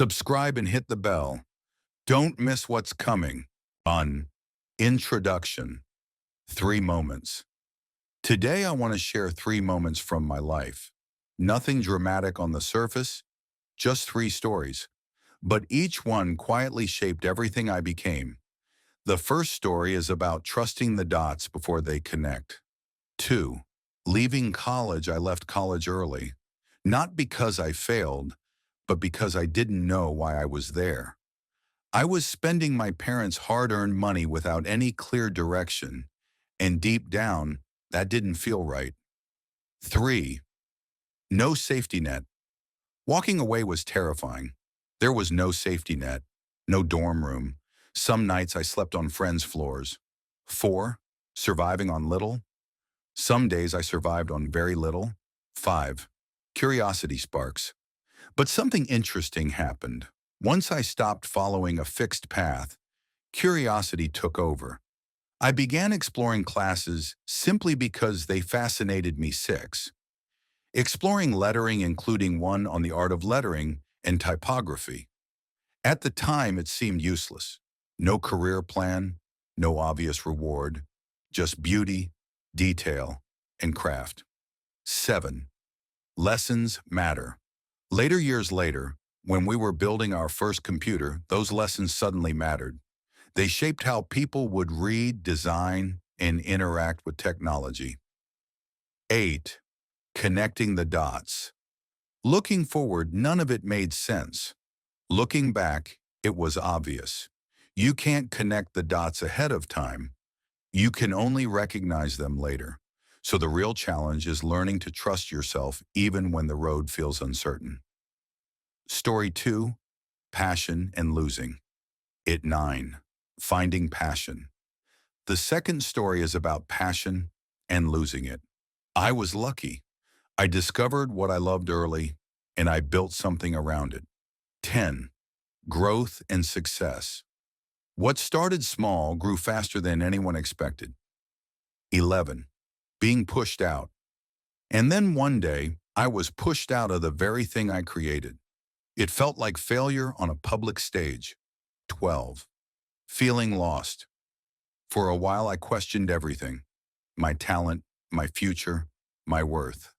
Subscribe and hit the bell. Don't miss what's coming on Introduction. 3 moments. Today I want to share 3 moments from my life. Nothing dramatic on the surface, just 3 stories. But each one quietly shaped everything I became. The first story is about trusting the dots before they connect. 2. Leaving college, I left college early. Not because I failed, but because I didn't know why I was there. I was spending my parents' hard-earned money without any clear direction, and deep down, that didn't feel right. 3. No safety net. Walking away was terrifying. There was no safety net, no dorm room. Some nights I slept on friends' floors. 4. Surviving on little. Some days I survived on very little. 5. Curiosity sparks. But something interesting happened. Once I stopped following a fixed path, curiosity took over. I began exploring classes simply because they fascinated me. 6. Exploring lettering, including one on the art of lettering and typography. At the time, it seemed useless. No career plan, no obvious reward, just beauty, detail, and craft. 7. Lessons matter. Years later, when we were building our first computer, those lessons suddenly mattered. They shaped how people would read, design, and interact with technology. 8. Connecting the dots. Looking forward, none of it made sense. Looking back, it was obvious. You can't connect the dots ahead of time. You can only recognize them later. So the real challenge is learning to trust yourself even when the road feels uncertain. Story 2. Passion and losing. It 9. Finding passion. The second story is about passion and losing it. I was lucky. I discovered what I loved early, and I built something around it. 10. Growth and success. What started small grew faster than anyone expected. 11. Being pushed out. And then one day, I was pushed out of the very thing I created. It felt like failure on a public stage. 12. Feeling lost. For a while, I questioned everything: my talent, my future, my worth.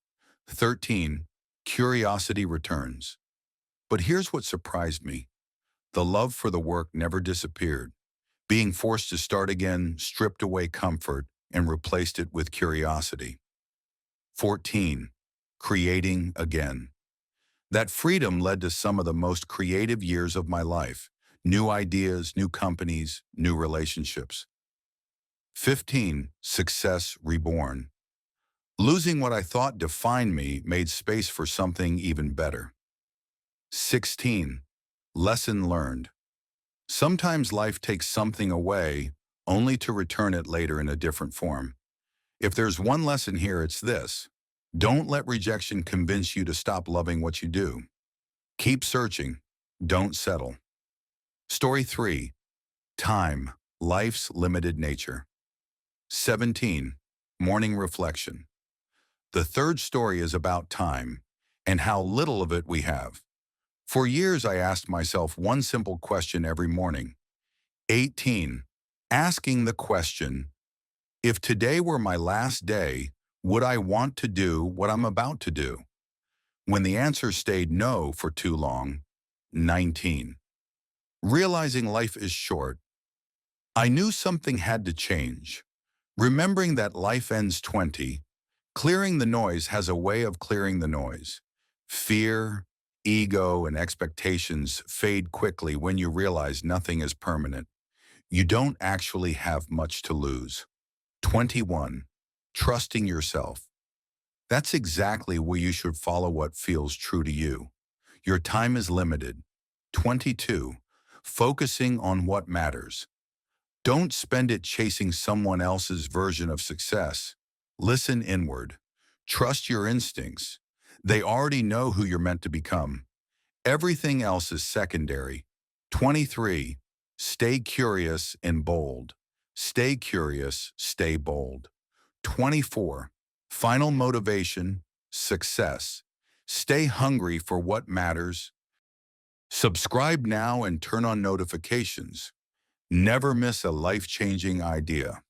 13. Curiosity returns. But here's what surprised me. The love for the work never disappeared. Being forced to start again stripped away comfort and replaced it with curiosity. 14. Creating again. That freedom led to some of the most creative years of my life. New ideas, new companies, new relationships. 15. Success reborn. Losing what I thought defined me made space for something even better. 16. Lesson learned. Sometimes life takes something away only to return it later in a different form. If there's one lesson here, it's this: don't let rejection convince you to stop loving what you do. Keep searching. Don't settle. Story 3. Time, life's limited nature. 17. Morning reflection. The third story is about time and how little of it we have. For years, I asked myself one simple question every morning. 18. Asking the question, if today were my last day, would I want to do what I'm about to do? When the answer stayed no for too long. 19. Realizing life is short. I knew something had to change. Remembering that life ends 20, clearing the noise has a way of clearing the noise. Fear, ego, and expectations fade quickly when you realize nothing is permanent. You don't actually have much to lose. 21. Trusting yourself. That's exactly where you should follow what feels true to you. Your time is limited. 22. Focusing on what matters. Don't spend it chasing someone else's version of success. Listen inward. Trust your instincts. They already know who you're meant to become. Everything else is secondary. 23. Stay curious and bold. Stay curious, stay bold. 24. Final motivation, success. Stay hungry for what matters. Subscribe now and turn on notifications. Never miss a life-changing idea.